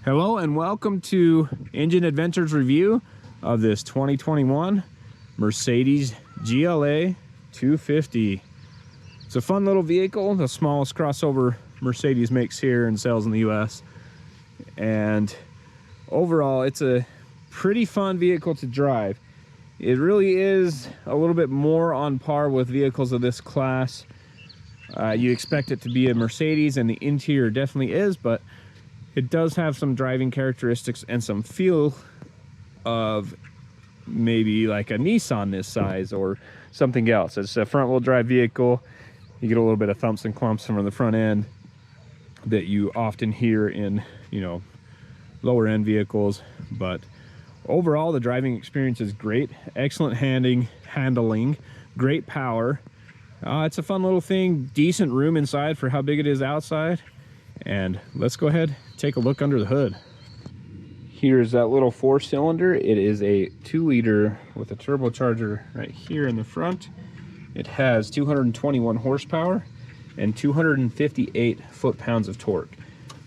Hello and welcome to Engine Adventures review of this 2021 Mercedes GLA 250. It's a fun little vehicle, the smallest crossover Mercedes makes here and sells in the US. And overall, it's a pretty fun vehicle to drive. It really is a little bit more on par with vehicles of this class. You expect it to be a Mercedes, and the interior definitely is, but it does have some driving characteristics and some feel of maybe like a Nissan this size or something else. It's a front-wheel drive vehicle. You get a little bit of thumps and clumps from the front end that you often hear in, lower end vehicles. But overall, the driving experience is great. Excellent handling, great power. It's a fun little thing, decent room inside for how big it is outside. And let's go ahead, take a look under the hood. Here's that little 4-cylinder. It is a 2-liter with a turbocharger right here in the front. It has 221 horsepower and 258 foot-pounds of torque,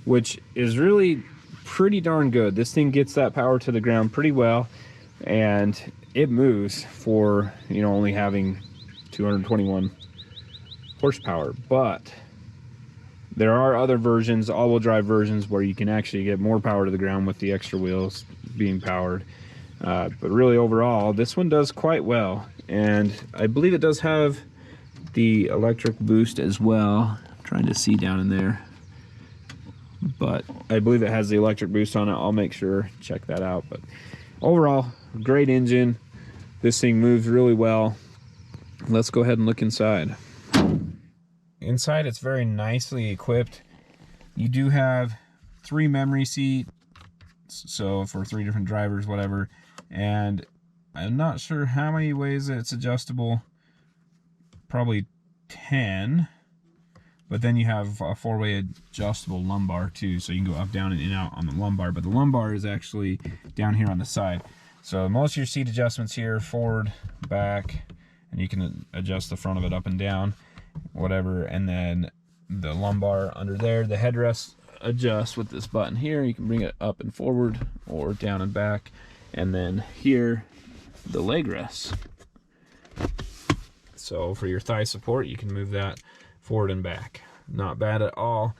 which is really pretty darn good. This thing gets that power to the ground pretty well, and it moves for, only having 221 horsepower. But there are other versions, all-wheel drive versions, where you can actually get more power to the ground with the extra wheels being powered. But really overall, this one does quite well. And I believe it does have the electric boost as well. I'm trying to see down in there. But I believe it has the electric boost on it. I'll make sure, check that out. But overall, great engine. This thing moves really well. Let's go ahead and look inside. Inside, it's very nicely equipped. You do have 3 memory seats, so for 3 different drivers, whatever. And I'm not sure how many ways it's adjustable. Probably 10. But then you have a 4-way adjustable lumbar too, so you can go up, down, and in and out on the lumbar. But the lumbar is actually down here on the side. So most of your seat adjustments here, forward, back, and you can adjust the front of it up and down, whatever. And then the lumbar under there, the headrest adjusts with this button here. You can bring it up and forward or down and back. And then here, the leg rests. So for your thigh support, you can move that forward and back. Not bad at all.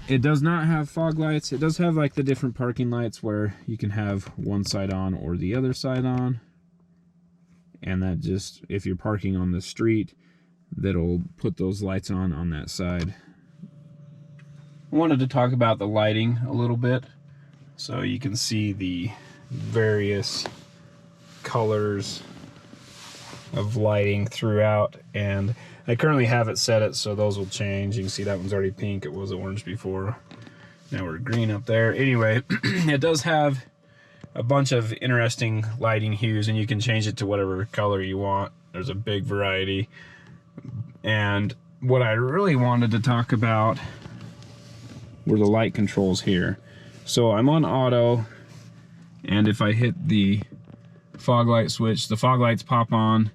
It does not have fog lights. It does have like the different parking lights where you can have one side on or the other side on. And that just, if you're parking on the street, that'll put those lights on that side. I wanted to talk about the lighting a little bit. So you can see the various colors of lighting throughout, and I currently have it set so those will change. You can see that one's already pink. It was orange before. Now we're green up there. Anyway, it does have a bunch of interesting lighting hues, and you can change it to whatever color you want. There's a big variety. And what I really wanted to talk about were the light controls here. So I'm on auto, and if I hit the fog light switch, the fog lights pop on,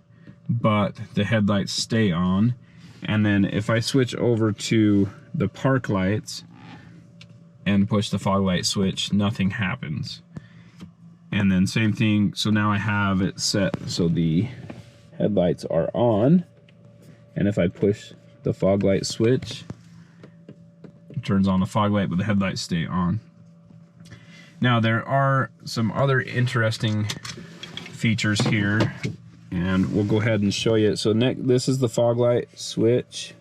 but the headlights stay on. And then if I switch over to the park lights and push the fog light switch, nothing happens. And then same thing, so now I have it set so the headlights are on, and if I push the fog light switch, it turns on the fog light, but the headlights stay on. Now there are some other interesting features here, and we'll go ahead and show you. So this is the fog light switch,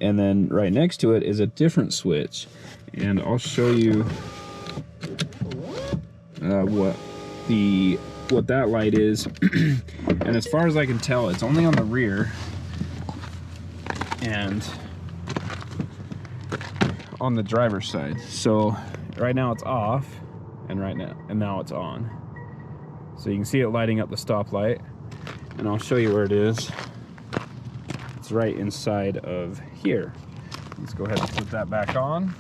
and then right next to it is a different switch, and I'll show you what that light is. And as far as I can tell, it's only on the rear and on the driver's side. So right now it's off, and now it's on. So you can see it lighting up the stoplight, and I'll show you where it is. It's right inside of here. Let's go ahead and put that back on.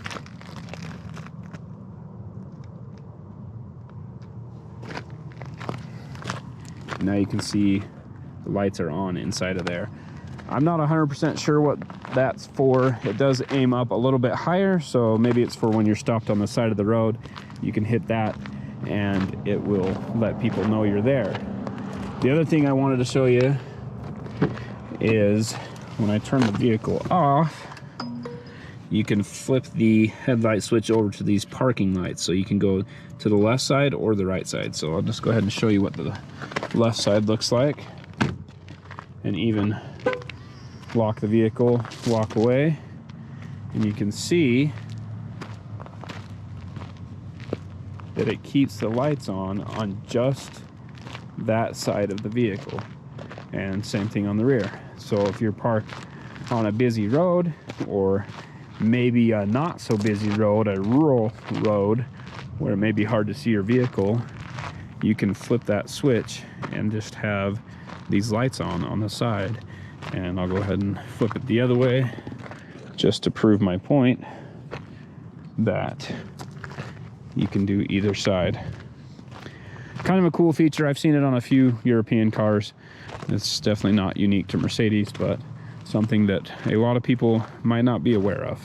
Now you can see the lights are on inside of there. I'm not 100% sure what that's for. It does aim up a little bit higher, so maybe it's for when you're stopped on the side of the road. You can hit that and it will let people know you're there. The other thing I wanted to show you is when I turn the vehicle off, you can flip the headlight switch over to these parking lights, so you can go to the left side or the right side. So I'll just go ahead and show you what the left side looks like, and even lock the vehicle, walk away, and you can see that it keeps the lights on just that side of the vehicle. And same thing on the rear. So if you're parked on a busy road, or maybe a not so busy road, a rural road where it may be hard to see your vehicle, you can flip that switch and just have these lights on the side. And I'll go ahead and flip it the other way just to prove my point that you can do either side. Kind of a cool feature. I've seen it on a few European cars. It's definitely not unique to Mercedes, but something that a lot of people might not be aware of.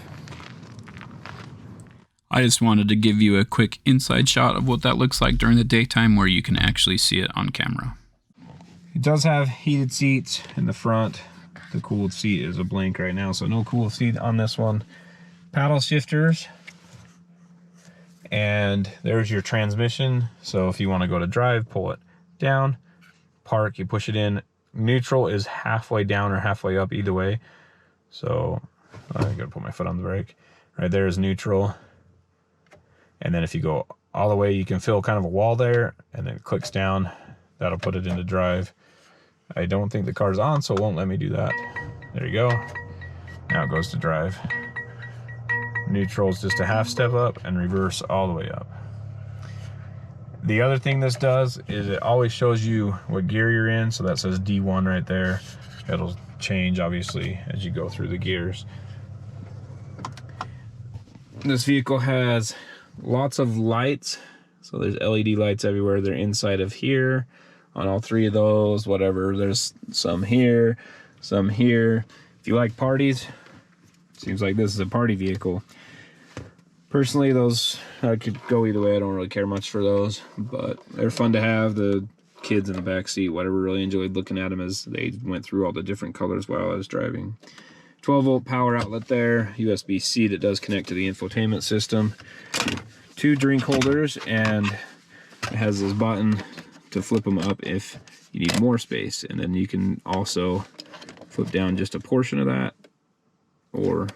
I just wanted to give you a quick inside shot of what that looks like during the daytime, where you can actually see it on camera. It does have heated seats in the front. The cooled seat is a blank right now, so no cooled seat on this one. Paddle shifters. And there's your transmission. So if you want to go to drive, pull it down. Park, you push it in. Neutral is halfway down or halfway up, either way. So I gotta put my foot on the brake. Right there is neutral. And then if you go all the way, you can feel kind of a wall there, and then it clicks down. That'll put it into drive. I don't think the car's on, so it won't let me do that. There you go. Now it goes to drive. Neutral is just a half step up, and reverse all the way up. The other thing this does is it always shows you what gear you're in. So that says D1 right there. It'll change obviously as you go through the gears. This vehicle has lots of lights. So there's LED lights everywhere. They're inside of here on all three of those, whatever. There's some here, some here. If you like parties, seems like this is a party vehicle. Personally, those, I could go either way. I don't really care much for those, but they're fun to have. The kids in the back seat, whatever, really enjoyed looking at them as they went through all the different colors while I was driving. 12-volt power outlet there, USB-C that does connect to the infotainment system. 2 drink holders, and it has this button to flip them up if you need more space. And then you can also flip down just a portion of that, or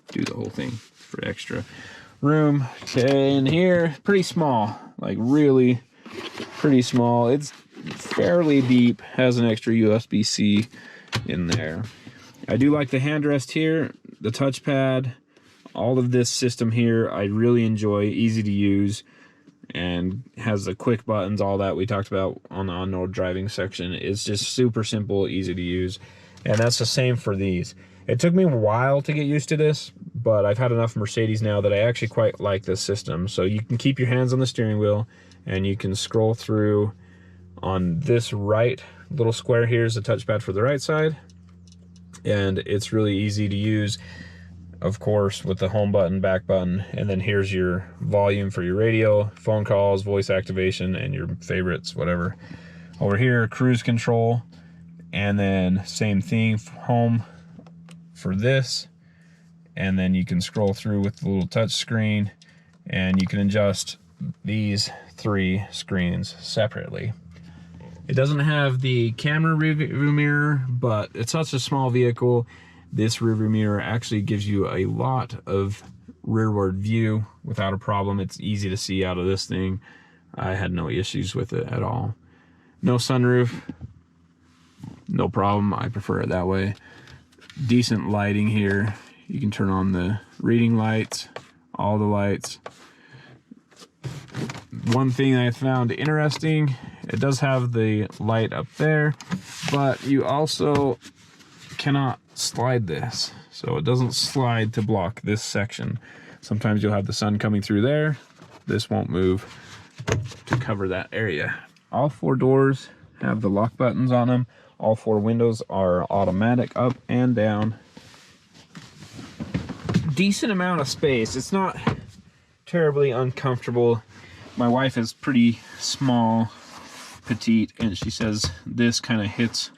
do the whole thing for extra room. Okay, in here, pretty small, like really pretty small. It's fairly deep, has an extra USB-C in there. I do like the handrest here, the touchpad, all of this system here I really enjoy, easy to use, and has the quick buttons, all that we talked about on the on-road driving section. It's just super simple, easy to use, and that's the same for these. It took me a while to get used to this, but I've had enough Mercedes now that I actually quite like this system. So you can keep your hands on the steering wheel, and you can scroll through on this right little square. Here's the touchpad for the right side, and it's really easy to use, of course, with the home button, back button, and then here's your volume for your radio, phone calls, voice activation, and your favorites, whatever. Over here, cruise control, and then same thing, home for this, and then you can scroll through with the little touch screen, and you can adjust these 3 screens separately. It doesn't have the camera rearview mirror, but it's such a small vehicle. This rearview mirror actually gives you a lot of rearward view without a problem. It's easy to see out of this thing. I had no issues with it at all. No sunroof, no problem. I prefer it that way. Decent lighting here. You can turn on the reading lights, all the lights. One thing I found interesting, it does have the light up there, but you also cannot slide this. So it doesn't slide to block this section. Sometimes you'll have the sun coming through there. This won't move to cover that area. All 4 doors have the lock buttons on them. All 4 windows are automatic, up and down. Decent amount of space. It's not terribly uncomfortable. My wife is pretty small, petite, and she says this kind of hits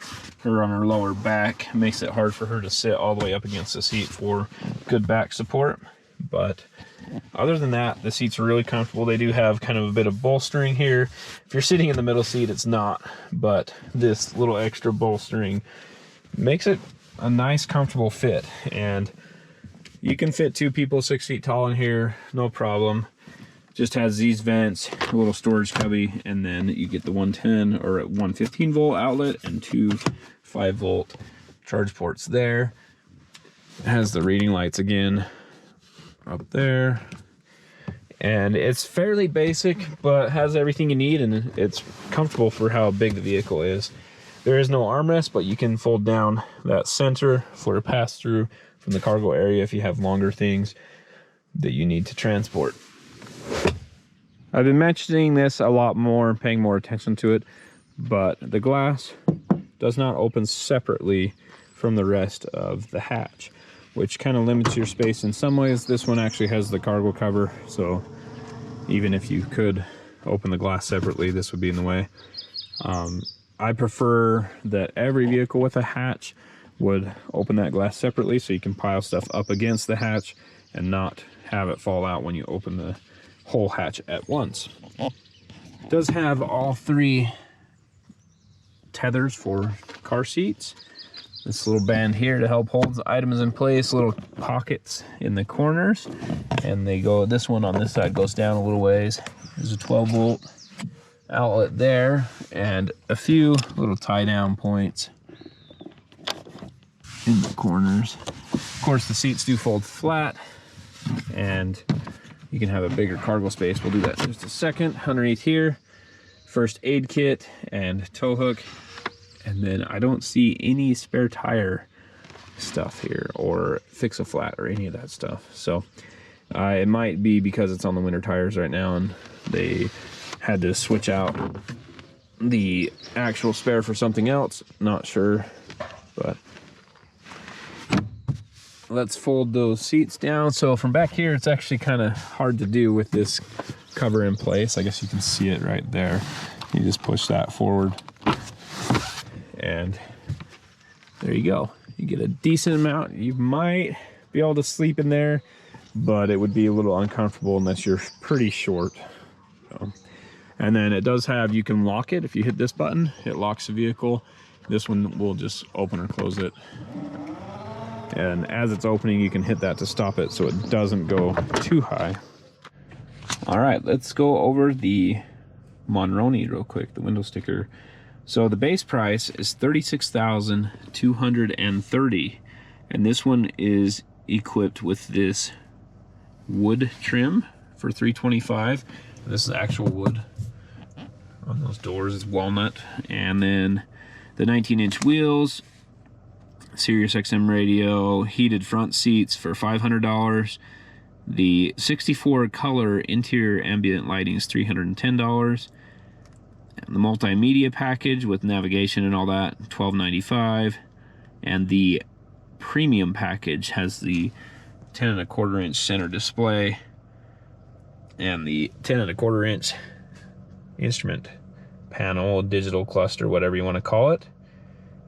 her on her lower back, makes it hard for her to sit all the way up against the seat for good back support. But other than that, the seats are really comfortable. They do have kind of a bit of bolstering here. If you're sitting in the middle seat, it's not, but this little extra bolstering makes it a nice, comfortable fit. And you can fit 2 people 6 feet tall in here, no problem. Just has these vents, a little storage cubby, and then you get the 110 or 115 volt outlet and 2 5-volt charge ports there. It has the reading lights again up there, and it's fairly basic but has everything you need, and it's comfortable for how big the vehicle is. There is no armrest, but you can fold down that center for a pass-through from the cargo area if you have longer things that you need to transport. I've been mentioning this a lot more, paying more attention to it, but the glass does not open separately from the rest of the hatch, which kind of limits your space in some ways. This one actually has the cargo cover, so even if you could open the glass separately, this would be in the way. I prefer that every vehicle with a hatch would open that glass separately so you can pile stuff up against the hatch and not have it fall out when you open the whole hatch at once. It does have all 3 tethers for car seats. This little band here to help hold the items in place, little pockets in the corners, and they go, this one on this side goes down a little ways. There's a 12-volt outlet there, and a few little tie-down points in the corners. Of course, the seats do fold flat, and you can have a bigger cargo space. We'll do that in just a second. Underneath here, first aid kit and tow hook. And then I don't see any spare tire stuff here or fix a flat or any of that stuff. So it might be because it's on the winter tires right now and they had to switch out the actual spare for something else. Not sure, but let's fold those seats down. So from back here, it's actually kind of hard to do with this cover in place. I guess you can see it right there. You just push that forward, and there you go. You get a decent amount. You might be able to sleep in there, but it would be a little uncomfortable unless you're pretty short. So, and then it does have, you can lock it. If you hit this button, it locks the vehicle. This one will just open or close it. And as it's opening, you can hit that to stop it so it doesn't go too high. All right, let's go over the Monroney real quick, the window sticker. So the base price is $36,230, and this one is equipped with this wood trim for $325. This is actual wood on those doors. It's walnut, and then the 19-inch wheels, Sirius XM radio, heated front seats for $500. The 64 color interior ambient lighting is $310. And the multimedia package with navigation and all that, $12.95. And the premium package has the 10.25 inch center display and the 10.25 inch instrument panel, digital cluster, whatever you want to call it.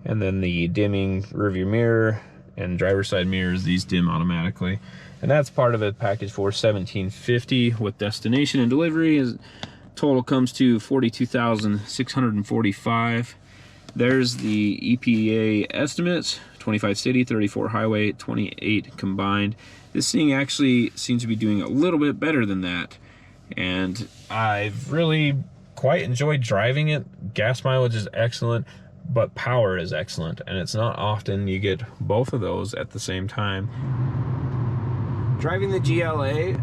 And then the dimming rearview mirror and driver's side mirrors, these dim automatically. And that's part of it, package for $1,750 with destination and delivery. Total comes to $42,645. There's the EPA estimates, 25 city, 34 highway, 28 combined. This thing actually seems to be doing a little bit better than that. And I've really quite enjoyed driving it. Gas mileage is excellent, but power is excellent. And it's not often you get both of those at the same time. Driving the GLA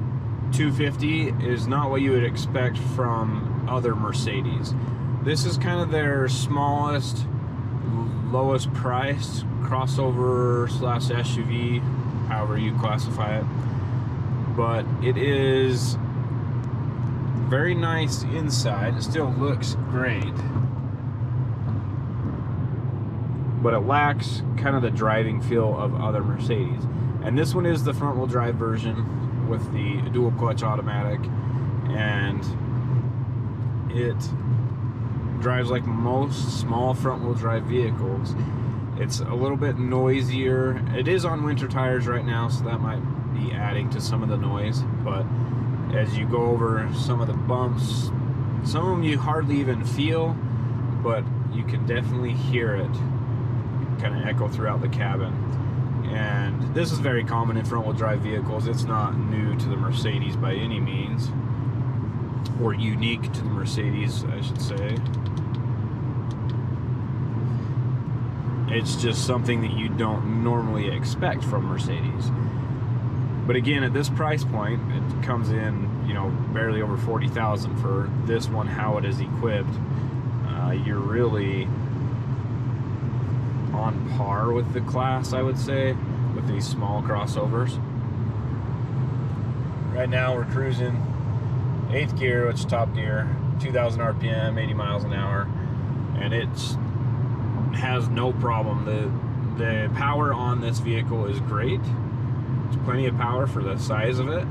250 is not what you would expect from other Mercedes. This is kind of their smallest, lowest priced crossover slash SUV, however you classify it. But it is very nice inside. It still looks great. but it lacks kind of the driving feel of other Mercedes. And this one is the front-wheel drive version with the dual clutch automatic, and it drives like most small front-wheel drive vehicles. It's a little bit noisier. It is on winter tires right now, so that might be adding to some of the noise, but as you go over some of the bumps, some of them you hardly even feel, but you can definitely hear it kind of echo throughout the cabin. And this is very common in front-wheel drive vehicles. It's not new to the Mercedes by any means, or unique to the Mercedes, I should say. It's just something that you don't normally expect from Mercedes. But again, at this price point, it comes in, you know, barely over $40,000 for this one, how it is equipped. You're really on par with the class, I would say, with these small crossovers. Right now we're cruising 8th gear, which is top gear, 2,000 RPM, 80 miles an hour, and it has no problem. The power on this vehicle is great. There's plenty of power for the size of it.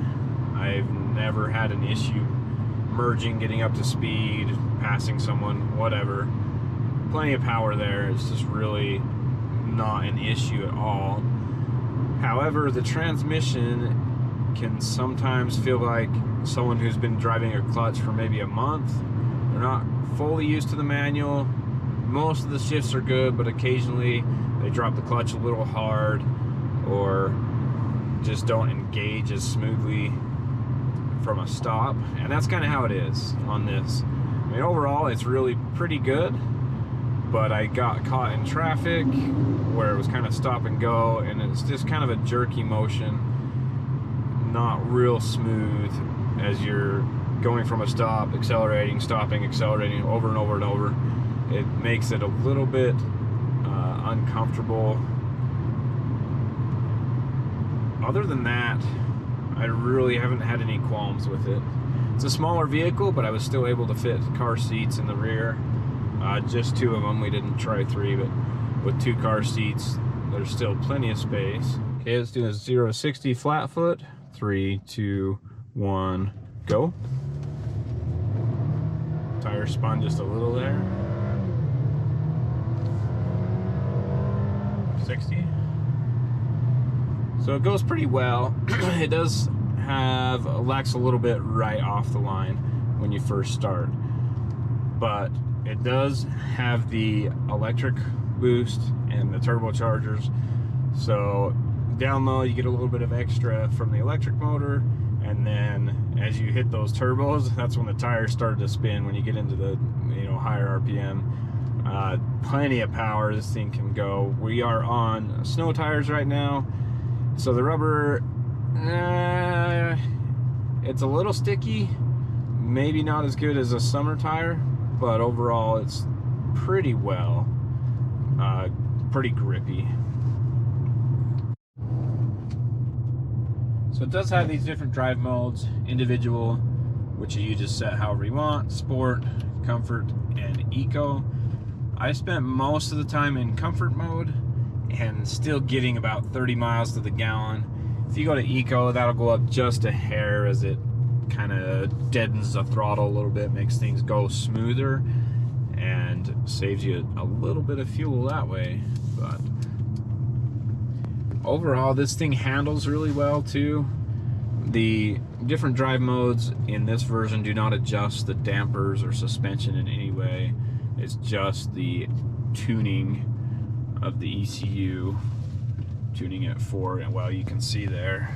I've never had an issue merging, getting up to speed, passing someone, whatever. Plenty of power there. It's just really not an issue at all. However, the transmission can sometimes feel like someone who's been driving a clutch for maybe a month. They're not fully used to the manual. Most of the shifts are good, but occasionally they drop the clutch a little hard or just don't engage as smoothly from a stop, and that's kind of how it is on this. I mean, overall it's really pretty good, but I got caught in traffic where it was kind of stop and go, and it's just kind of a jerky motion, not real smooth as you're going from a stop, accelerating, stopping, accelerating over and over and over. It makes it a little bit uncomfortable. Other than that, I really haven't had any qualms with it. It's a smaller vehicle, but I was still able to fit car seats in the rear. Just 2 of them. We didn't try 3, but with 2 car seats, there's still plenty of space. Okay, let's do a 0 to 60 flat foot. 3, 2, 1, go. Tire spun just a little there. 60. So it goes pretty well. It does lacks a little bit right off the line when you first start, but it does have the electric boost and the turbochargers. So down low you get a little bit of extra from the electric motor, and then as you hit those turbos, that's when the tires started to spin. When you get into the higher RPM, plenty of power this thing can go. We are on snow tires right now, so the rubber, it's a little sticky, maybe not as good as a summer tire, but overall it's pretty well, pretty grippy. So it does have these different drive modes, individual, which you just set however you want, sport, comfort, and eco. I spent most of the time in comfort mode and still getting about 30 miles to the gallon. If you go to eco, that'll go up just a hair as it kind of deadens the throttle a little bit, makes things go smoother, and saves you a little bit of fuel that way. But overall, this thing handles really well too. The different drive modes in this version do not adjust the dampers or suspension in any way. It's just the tuning of the ECU, tuning it for, and well, you can see there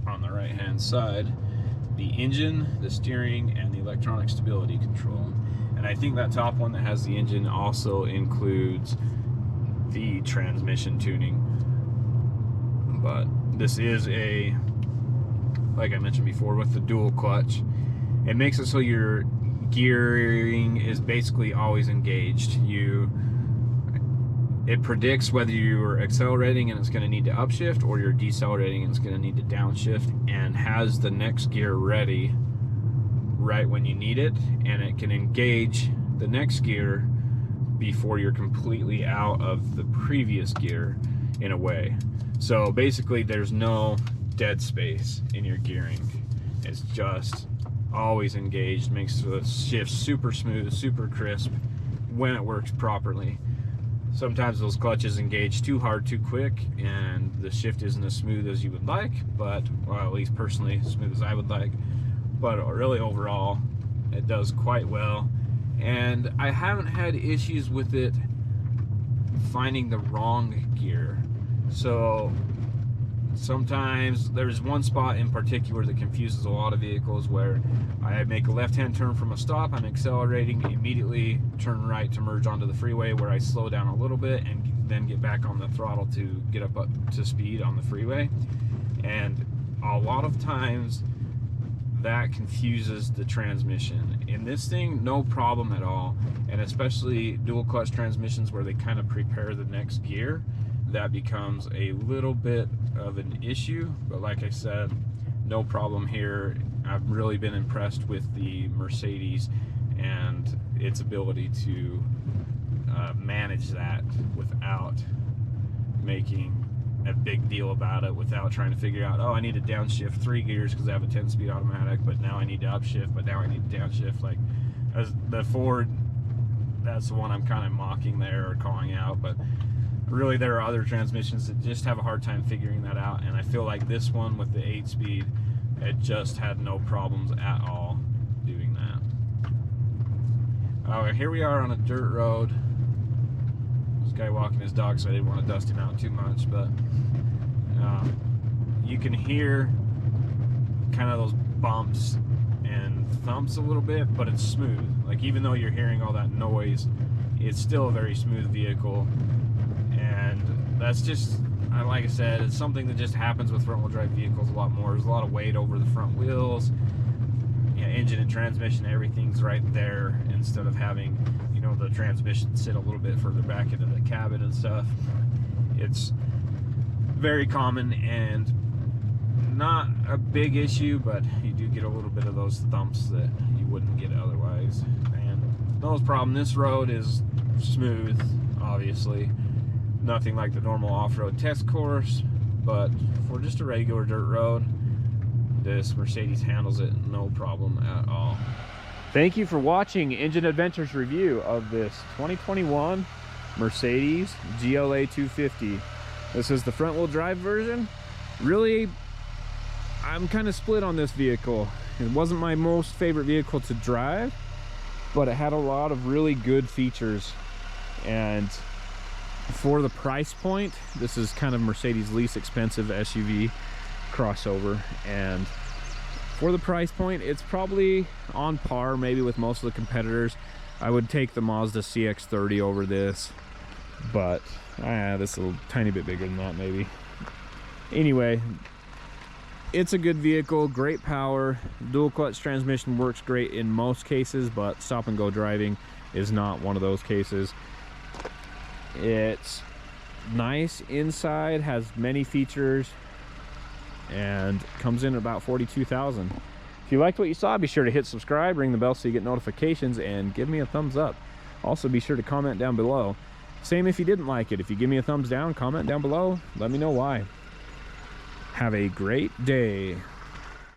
on the right hand side the engine, the steering, and the electronic stability control. And I think that top one that has the engine also includes the transmission tuning. But this is a, like I mentioned before, with the dual clutch, it makes it so your gearing is basically always engaged. It predicts whether you're accelerating and it's going to need to upshift, or you're decelerating and it's going to need to downshift, and has the next gear ready right when you need it, and it can engage the next gear before you're completely out of the previous gear in a way. So basically there's no dead space in your gearing. It's just always engaged, makes the shift super smooth, super crisp when it works properly. Sometimes those clutches engage too hard too quick and the shift isn't as smooth as you would like, but, well, at least personally, as smooth as I would like. But really overall, it does quite well. And I haven't had issues with it finding the wrong gear. So sometimes there's one spot in particular that confuses a lot of vehicles, where I make a left-hand turn from a stop, I'm accelerating, immediately turn right to merge onto the freeway, where I slow down a little bit and then get back on the throttle to get up to speed on the freeway. And a lot of times that confuses the transmission. In this thing, no problem at all, and especially dual clutch transmissions where they kind of prepare the next gear, that becomes a little bit of an issue. But like I said, no problem here. I've really been impressed with the Mercedes and its ability to manage that without making a big deal about it, without trying to figure out, oh, I need to downshift 3 gears because I have a 10-speed automatic, but now I need to upshift, but now I need to downshift. Like, as the Ford, that's the one I'm kind of mocking there or calling out, but really there are other transmissions that just have a hard time figuring that out, and I feel like this one with the 8-speed, it just had no problems at all doing that. Here we are on a dirt road. This guy walking his dog, so I didn't want to dust him out too much, but you can hear kind of those bumps and thumps a little bit, but it's smooth. Like, even though you're hearing all that noise, it's still a very smooth vehicle. And that's just, like I said, it's something that just happens with front-wheel drive vehicles a lot more. There's a lot of weight over the front wheels. Yeah, engine and transmission, everything's right there, instead of having, you know, the transmission sit a little bit further back into the cabin and stuff. It's very common and not a big issue, but you do get a little bit of those thumps that you wouldn't get otherwise. And no problem. This road is smooth, obviously. Nothing like the normal off-road test course, but for just a regular dirt road, this Mercedes handles it no problem at all. Thank you for watching Engine Adventures review of this 2021 Mercedes GLA 250. This is the front-wheel drive version. Really, I'm kind of split on this vehicle. It wasn't my most favorite vehicle to drive, but it had a lot of really good features, and for the price point, this is kind of Mercedes' least expensive SUV crossover, and for the price point, it's probably on par maybe with most of the competitors. I would take the Mazda CX-30 over this, but this is a little tiny bit bigger than that maybe. Anyway, it's a good vehicle, great power. Dual clutch transmission works great in most cases, but stop and go driving is not one of those cases. It's nice inside, has many features, and comes in at about $42,000. If you liked what you saw, be sure to hit subscribe, ring the bell so you get notifications, and give me a thumbs up. Also, be sure to comment down below. Same if you didn't like it. If you give me a thumbs down, comment down below. Let me know why. Have a great day.